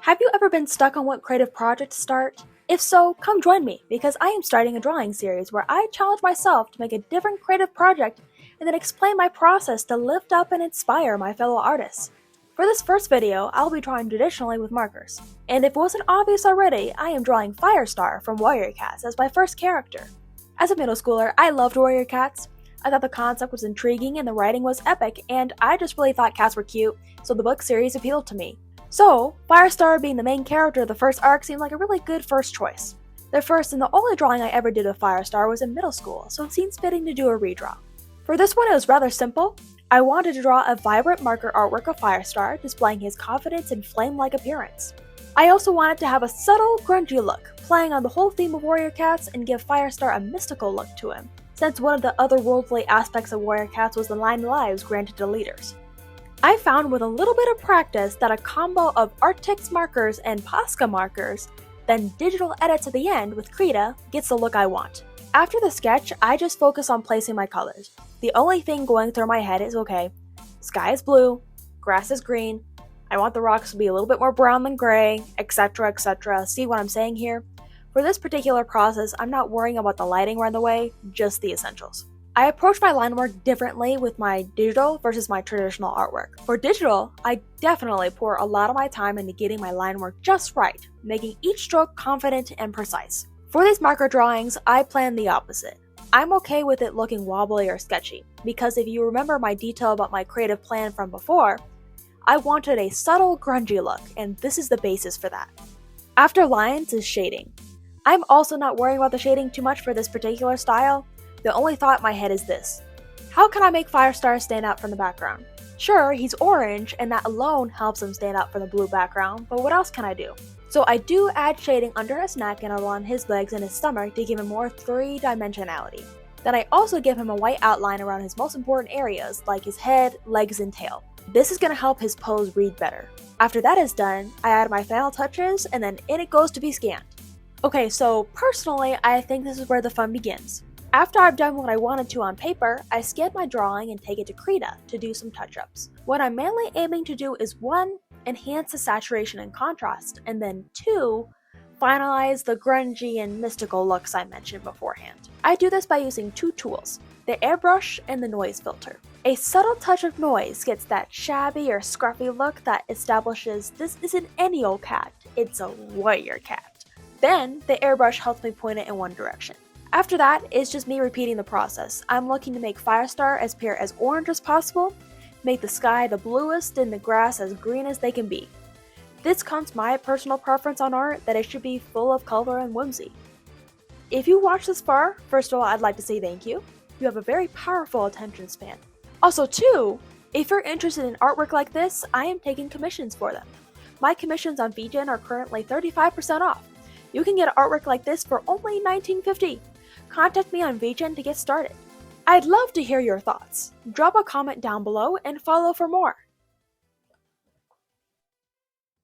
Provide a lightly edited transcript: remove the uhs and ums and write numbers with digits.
Have you ever been stuck on what creative project to start? If so, come join me, because I am starting a drawing series where I challenge myself to make a different creative project and then explain my process to lift up and inspire my fellow artists. For this first video, I'll be drawing traditionally with markers. And if it wasn't obvious already, I am drawing Firestar from Warrior Cats as my first character. As a middle schooler, I loved Warrior Cats. I thought the concept was intriguing and the writing was epic, and I just really thought cats were cute, so the book series appealed to me. So, Firestar being the main character of the first arc seemed like a really good first choice. The first and the only drawing I ever did of Firestar was in middle school, so it seems fitting to do a redraw. For this one, it was rather simple. I wanted to draw a vibrant marker artwork of Firestar, displaying his confidence and flame-like appearance. I also wanted to have a subtle, grungy look, playing on the whole theme of Warrior Cats and give Firestar a mystical look to him, since one of the otherworldly aspects of Warrior Cats was the 9 lives granted to leaders. I found with a little bit of practice that a combo of Arctic markers and Posca markers, then digital edits at the end with Krita, gets the look I want. After the sketch, I just focus on placing my colors. The only thing going through my head is, okay, sky is blue, grass is green, I want the rocks to be a little bit more brown than gray, etc, etc. See what I'm saying here? For this particular process, I'm not worrying about the lighting right away, just the essentials. I approach my line work differently with my digital versus my traditional artwork. For digital, I definitely pour a lot of my time into getting my line work just right, making each stroke confident and precise. For these marker drawings, I plan the opposite. I'm okay with it looking wobbly or sketchy, because if you remember my detail about my creative plan from before, I wanted a subtle, grungy look, and this is the basis for that. After lines is shading. I'm also not worrying about the shading too much for this particular style. The only thought in my head is this: how can I make Firestar stand out from the background? Sure, he's orange, and that alone helps him stand out from the blue background, but what else can I do? So I do add shading under his neck and along his legs and his stomach to give him more three-dimensionality. Then I also give him a white outline around his most important areas, like his head, legs, and tail. This is going to help his pose read better. After that is done, I add my final touches, and then in it goes to be scanned. Okay, so personally, I think this is where the fun begins. After I've done what I wanted to on paper, I scan my drawing and take it to Krita to do some touch-ups. What I'm mainly aiming to do is 1. Enhance the saturation and contrast, and then 2. Finalize the grungy and mystical looks I mentioned beforehand. I do this by using 2 tools, the airbrush and the noise filter. A subtle touch of noise gets that shabby or scruffy look that establishes this isn't any old cat, it's a warrior cat. Then, the airbrush helps me point it in one direction. After that, it's just me repeating the process. I'm looking to make Firestar as pure as orange as possible, make the sky the bluest and the grass as green as they can be. This comes my personal preference on art that it should be full of color and whimsy. If you watched this far, first of all, I'd like to say thank you. You have a very powerful attention span. Also, too, if you're interested in artwork like this, I am taking commissions for them. My commissions on VGen are currently 35% off. You can get artwork like this for only $19.50. Contact me on VGen to get started. I'd love to hear your thoughts. Drop a comment down below and follow for more.